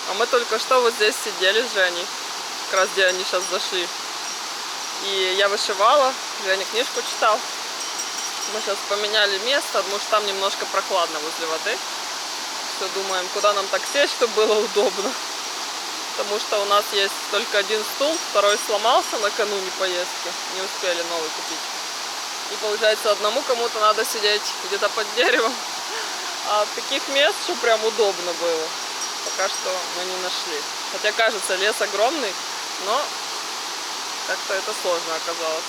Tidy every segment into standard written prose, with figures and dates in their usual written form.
А мы только что вот здесь сидели с Женей, как раз где они сейчас зашли. И я вышивала, Женя книжку читал. Мы сейчас поменяли место, потому что там немножко прохладно возле воды. Все думаем, куда нам так сесть, чтобы было удобно. Потому что у нас есть только один стул, второй сломался накануне поездки. Не успели новый купить. И получается, одному кому-то надо сидеть где-то под деревом. А таких мест, что прям удобно было, пока что мы не нашли. Хотя кажется, лес огромный, но как-то это сложно оказалось.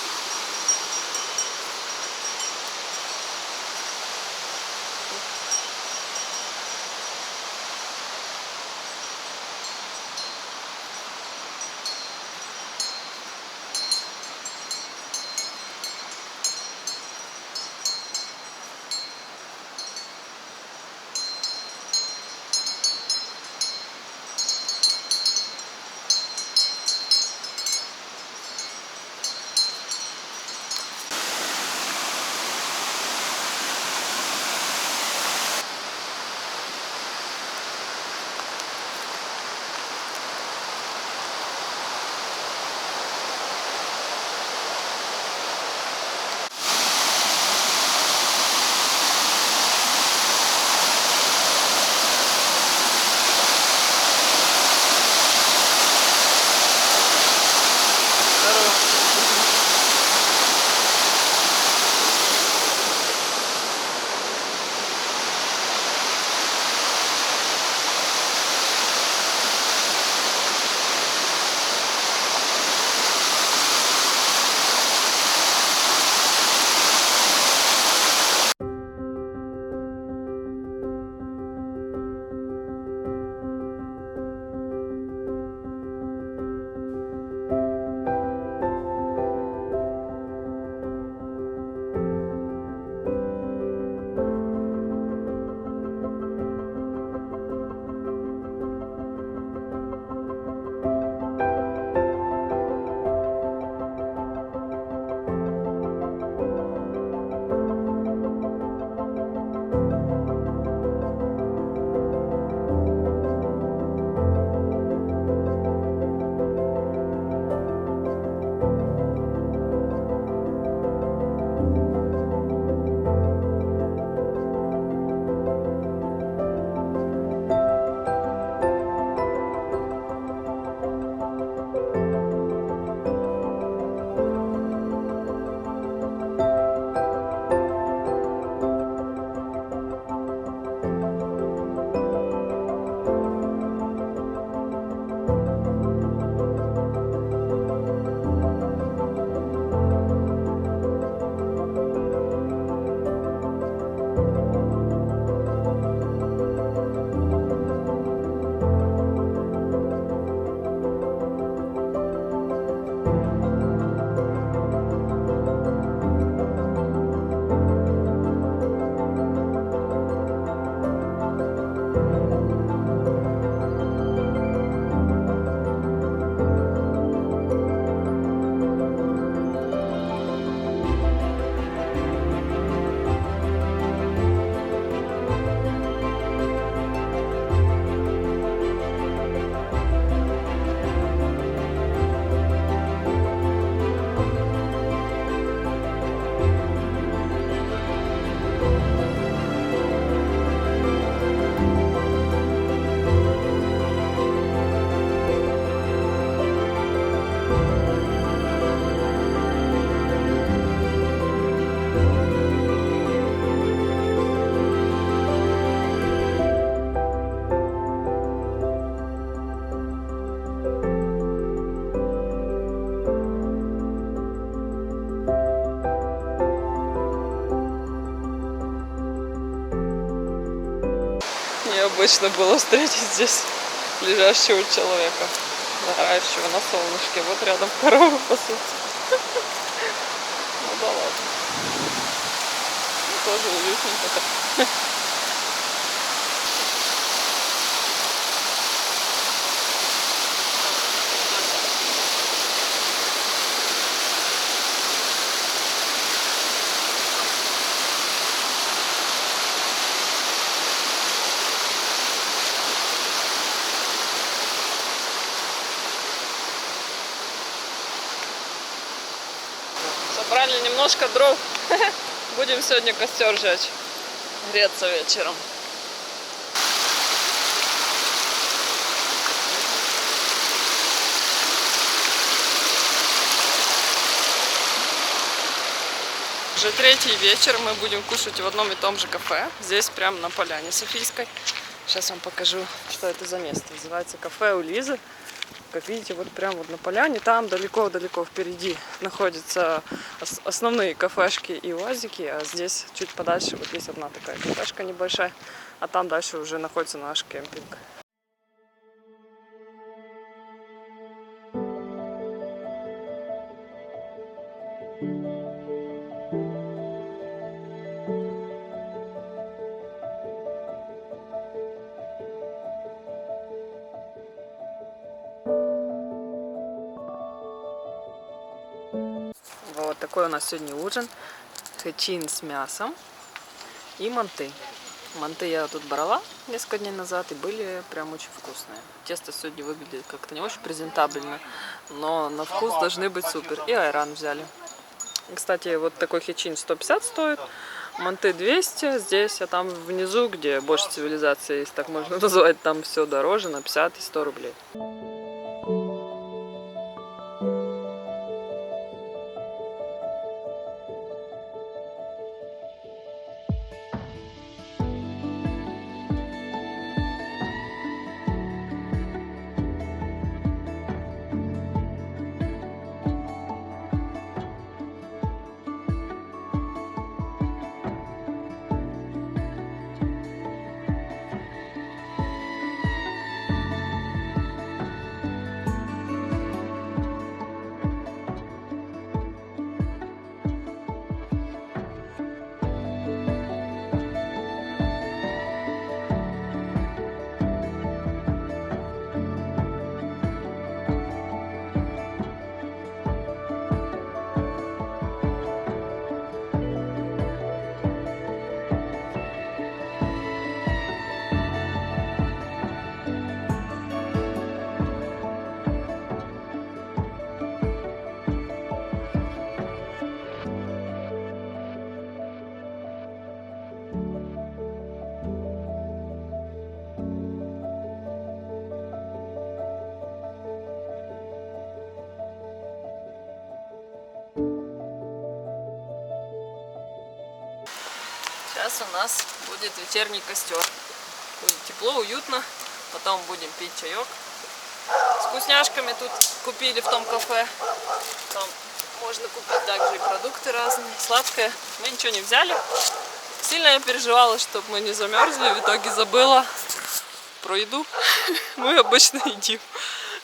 Необычно было встретить здесь лежащего человека, загорающего на солнышке. Вот рядом коровы пасутся. Ну да ладно. Ну, тоже уютненько так. Собрали немножко дров. Будем сегодня костер жечь. Греться вечером. Уже третий вечер, мы будем кушать в одном и том же кафе. Здесь прямо на поляне Софийской. Сейчас вам покажу, что это за место. Называется кафе у Лизы. Как видите, вот прямо вот на поляне, там далеко-далеко впереди находятся основные кафешки и уазики, а здесь чуть подальше вот есть одна такая кафешка небольшая, а там дальше уже находится наш кемпинг. Вот такой у нас сегодня ужин. Хэчин с мясом и манты. Манты я тут брала несколько дней назад и были прям очень вкусные. Тесто сегодня выглядит как-то не очень презентабельно, но на вкус должны быть супер. И айран взяли. Кстати, вот такой хэчин 150 стоит, манты 200 здесь, а там внизу, где больше цивилизации, если так можно назвать, там все дороже, на 50 и 100 рублей. Сейчас у нас будет вечерний костер. Будет тепло, уютно. Потом будем пить чаек. С вкусняшками тут купили в том кафе. Там можно купить также и продукты разные, сладкое. Мы ничего не взяли. Сильно я переживала, чтобы мы не замерзли. В итоге забыла про еду. Мы обычно едим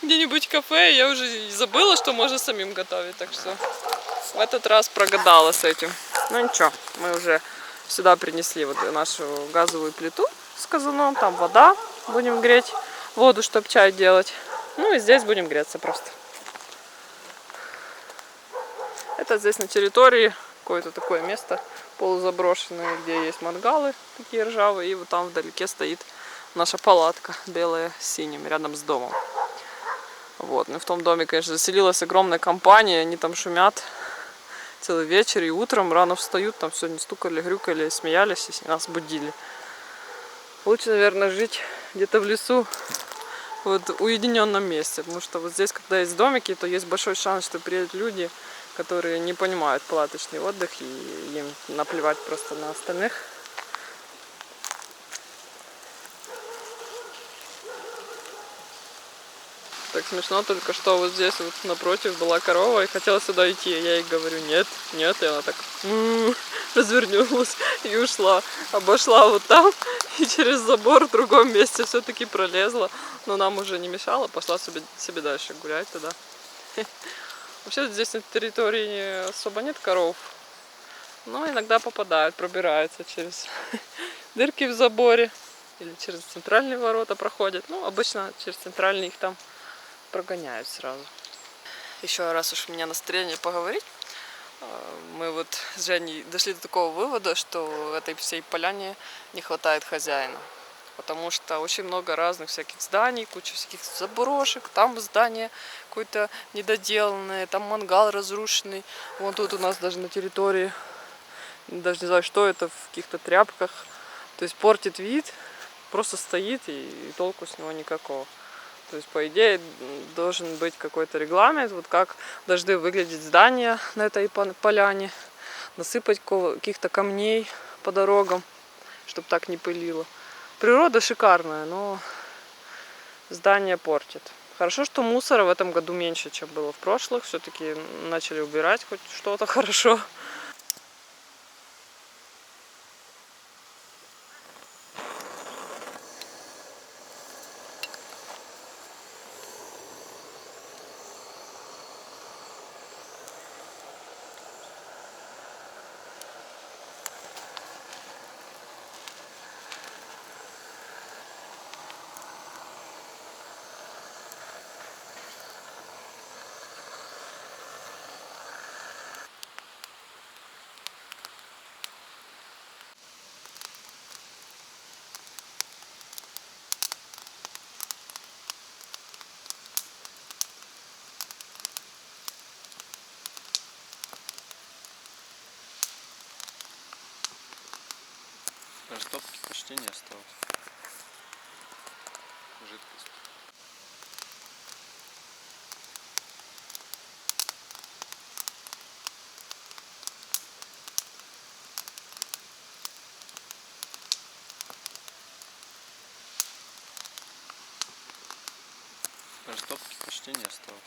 где-нибудь в кафе. Я уже забыла, что можно самим готовить. Так что в этот раз прогадала с этим. Ну ничего, мы уже сюда принесли вот нашу газовую плиту с казаном. Там вода. Будем греть воду, чтобы чай делать. Ну и здесь будем греться просто. Это здесь на территории какое-то такое место полузаброшенное, где есть мангалы такие ржавые. И вот там вдалеке стоит наша палатка белая с синим рядом с домом. Вот. Ну, в том доме, конечно, заселилась огромная компания. Они там шумят целый вечер и утром рано встают. Там сегодня стукали, грюкали, смеялись и нас будили. Лучше, наверное, жить где-то в лесу, вот в уединенном месте. Потому что вот здесь, когда есть домики, то есть большой шанс, что приедут люди, которые не понимают палаточный отдых, и им наплевать просто на остальных. Так смешно только, что вот здесь вот напротив была корова и хотела сюда идти. Я ей говорю, нет, нет. И она так развернулась и ушла. Обошла вот там и через забор в другом месте все-таки пролезла. Но нам уже не мешало, пошла себе дальше гулять туда. Вообще здесь на территории особо нет коров. Но иногда попадают, пробираются через дырки в заборе. Или через центральные ворота проходят. Ну, обычно через центральные их там прогоняют сразу. Еще раз уж у меня настроение поговорить. Мы вот с Женей дошли до такого вывода, что этой всей поляне не хватает хозяина. потому что очень много разных всяких зданий, куча всяких заброшек, там здание какое-то недоделанное, там мангал разрушенный. Вон тут у нас даже на территории, даже не знаю, что это, в каких-то тряпках. То есть портит вид, просто стоит и толку с него никакого. То есть, по идее, должен быть какой-то регламент, вот как должны выглядеть здания на этой поляне, насыпать каких-то камней по дорогам, чтобы так не пылило. Природа шикарная, но здание портит. Хорошо, что мусора в этом году меньше, чем было в прошлых. Все-таки начали убирать хоть что-то хорошо. Растопки почти не осталось. Жидкость. Растопки почти не осталось.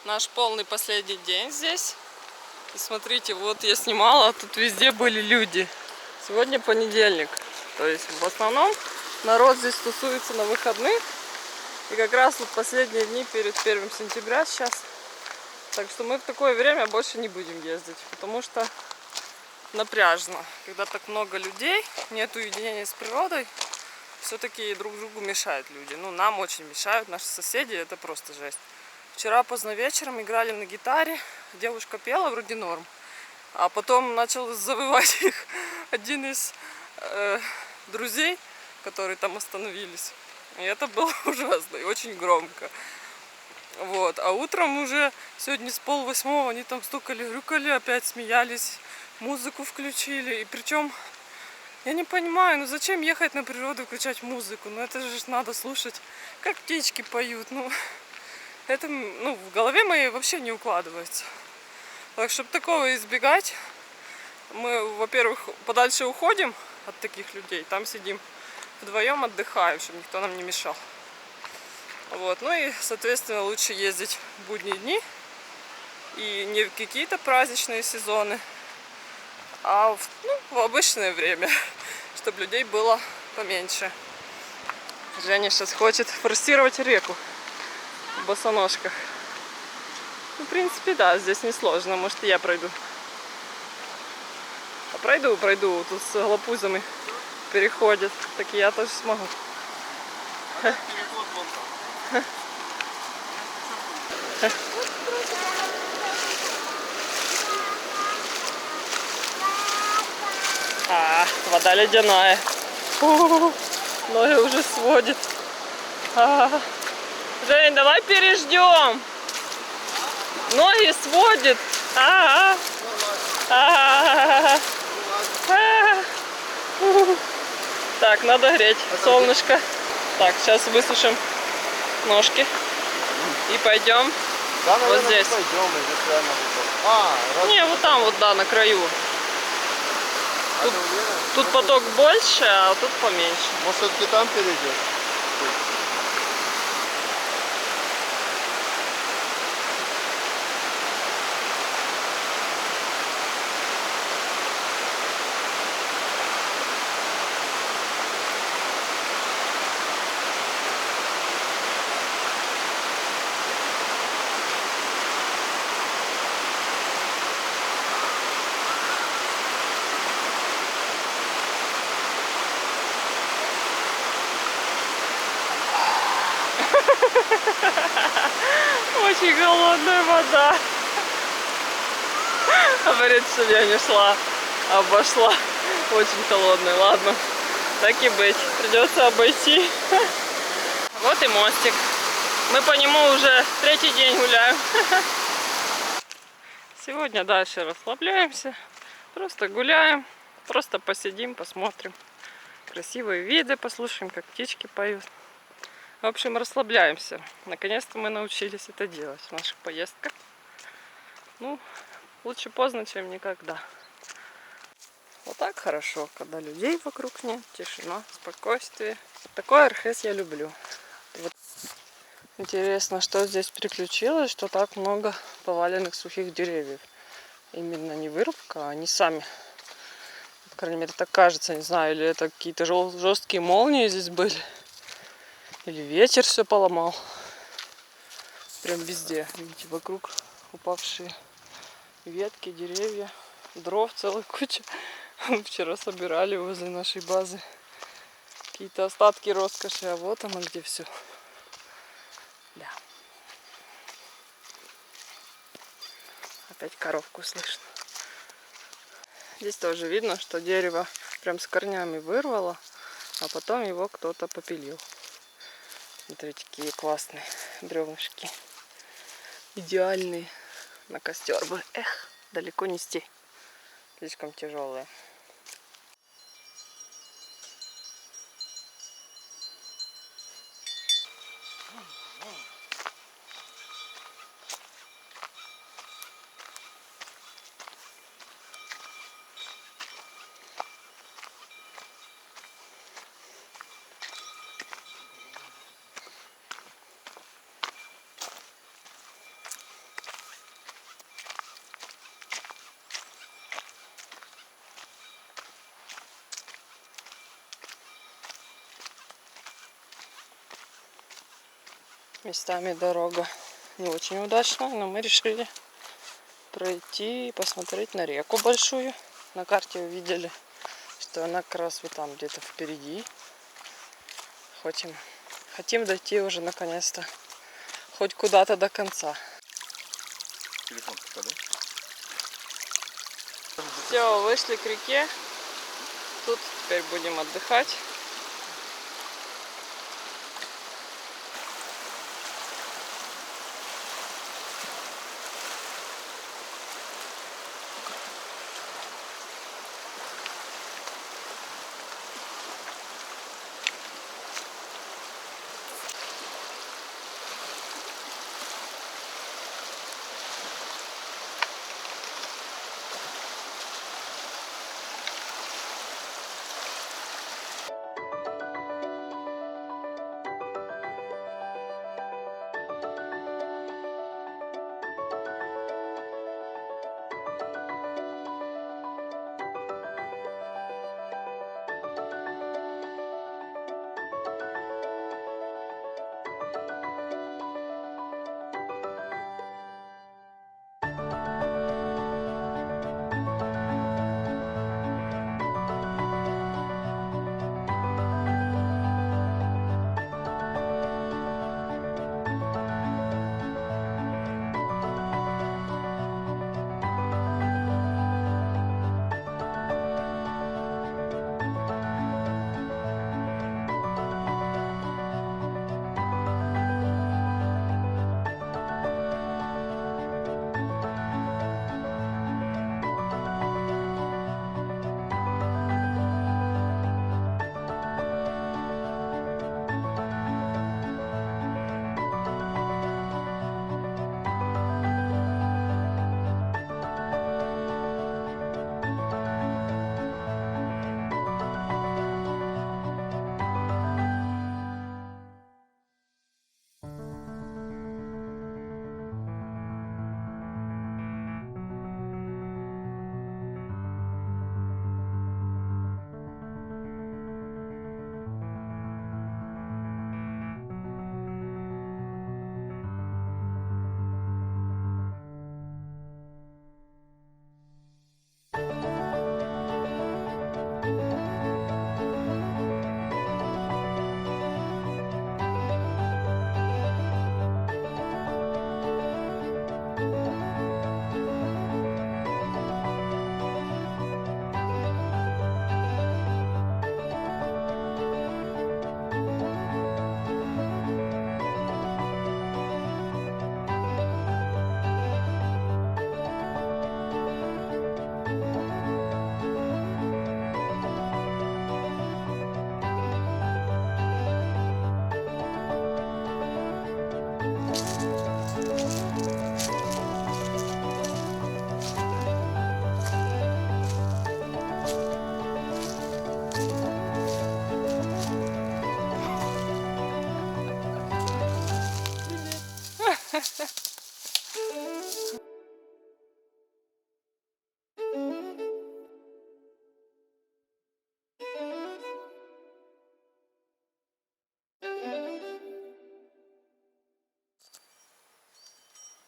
Наш полный последний день здесь. И смотрите, вот я снимала, тут везде были люди. Сегодня понедельник. То есть в основном народ здесь тусуется на выходных. И как раз вот последние дни перед 1 сентября сейчас. Так что мы в такое время больше не будем ездить. Потому что напряжно. Когда так много людей, нет уединения с природой, все-таки друг другу мешают люди. Ну, нам очень мешают, наши соседи, это просто жесть. Вчера поздно вечером играли на гитаре, девушка пела, вроде норм. А потом начал завывать их один из друзей, которые там остановились. И это было ужасно и очень громко. Вот. А утром уже сегодня с 7:30 они там стукали, грюкали, опять смеялись, музыку включили. И причем я не понимаю, ну зачем ехать на природу и включать музыку? Ну это же надо слушать, как птички поют. Ну, это, ну, в голове моей вообще не укладывается. Так, чтобы такого избегать, мы, во-первых, подальше уходим от таких людей. Там сидим вдвоем, отдыхаем, чтобы никто нам не мешал. Вот. Ну и, соответственно, лучше ездить в будние дни. И не в какие-то праздничные сезоны, а в обычное время, чтобы людей было поменьше. Женя сейчас хочет форсировать реку в босоножках. Ну, в принципе, да, здесь несложно. Может, и я пройду. А пройду. Тут с голопузами переходят. Так и я тоже смогу. Переход вон там. Вода ледяная. Ноги уже сводит. Жень, давай переждем. Ноги сводит. Так, надо греть. Солнышко. Так, сейчас высушим ножки. И пойдем. Да, наверное, вот здесь. Пойдем, здесь реально вот. Не, вот там вот, да, на краю. Тут, ты уверен? тут поток больше, а тут поменьше. Может, все-таки там перейдет? Очень голодная вода. Говорит, что я не шла, обошла. Очень холодный. Ладно, так и быть. Придется обойти. Вот и мостик. Мы по нему уже третий день гуляем. Сегодня дальше расслабляемся. Просто гуляем. Просто посидим, посмотрим красивые виды, послушаем, как птички поют. В общем, расслабляемся. Наконец-то мы научились это делать в наших поездках. Ну, лучше поздно, чем никогда. Вот так хорошо, когда людей вокруг нет, тишина, спокойствие. Такой Архыз я люблю. Вот. Интересно, что здесь приключилось, что так много поваленных сухих деревьев. Именно не вырубка, а они сами. По крайней мере, так кажется, не знаю, или это какие-то жесткие молнии здесь были. Или ветер все поломал. Прям везде. Видите, вокруг упавшие ветки, деревья, дров целая куча. Вчера собирали возле нашей базы какие-то остатки роскоши, а вот оно где все. Да. Опять коровку слышно. Здесь тоже видно, что дерево прям с корнями вырвало, а потом его кто-то попилил. Смотрите, какие классные бревнышки. Идеальные на костер бы. Эх, далеко нести. Слишком тяжелые. Местами дорога не очень удачная, но мы решили пройти и посмотреть на реку большую. На карте увидели, что она как раз вот там где-то впереди. Хотим дойти уже наконец-то хоть куда-то до конца. Телефон покажи. Все, вышли к реке. Тут теперь будем отдыхать.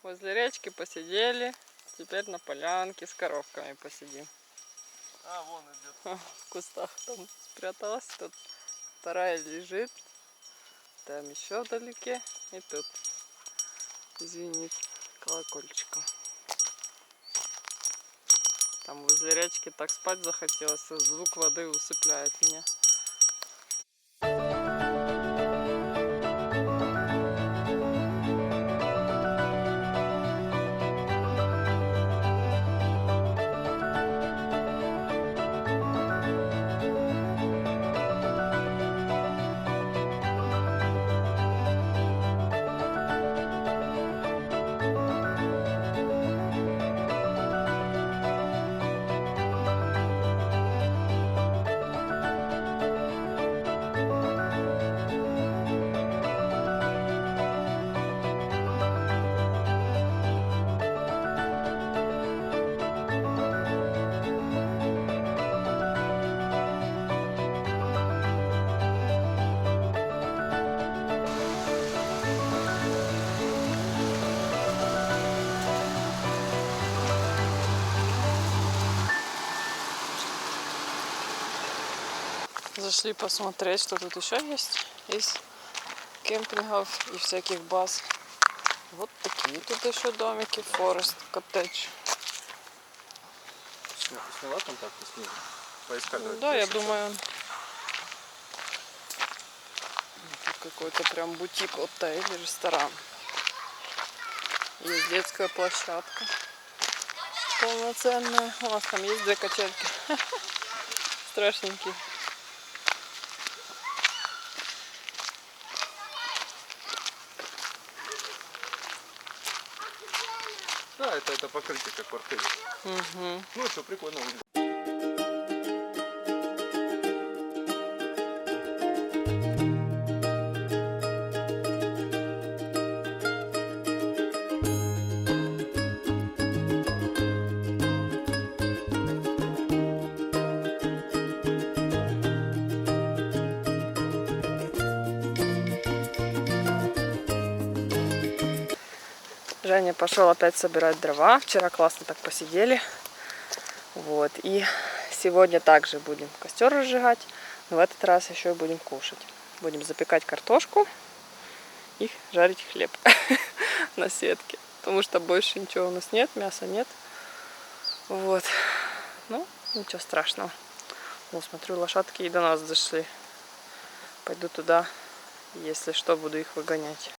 Возле речки посидели, теперь на полянке с коровками посидим. А, вон идет. В кустах там спряталась, тут вторая лежит, там еще вдалеке, и тут звенит колокольчиком. Там возле речки так спать захотелось, звук воды усыпляет меня. Зашли посмотреть, что тут еще есть из кемпингов и всяких баз. Вот такие тут еще домики, Forest Cottage. Сняла контакты снизу? Поискали. Да, я думаю, тут какой-то прям бутик, отель, ресторан. Есть детская площадка полноценная. У нас там есть 2 качельки. Страшненькие. Да, это покрытие как квартиры. Угу. Ну что, прикольно выглядит. Женя пошел опять собирать дрова. Вчера классно так посидели. Вот. И сегодня также будем костер разжигать. Но в этот раз еще и будем кушать. Будем запекать картошку и жарить хлеб на сетке. Потому что больше ничего у нас нет, мяса нет. Вот. Ну, ничего страшного. Вот, смотрю, лошадки и до нас дошли. Пойду туда. Если что, буду их выгонять.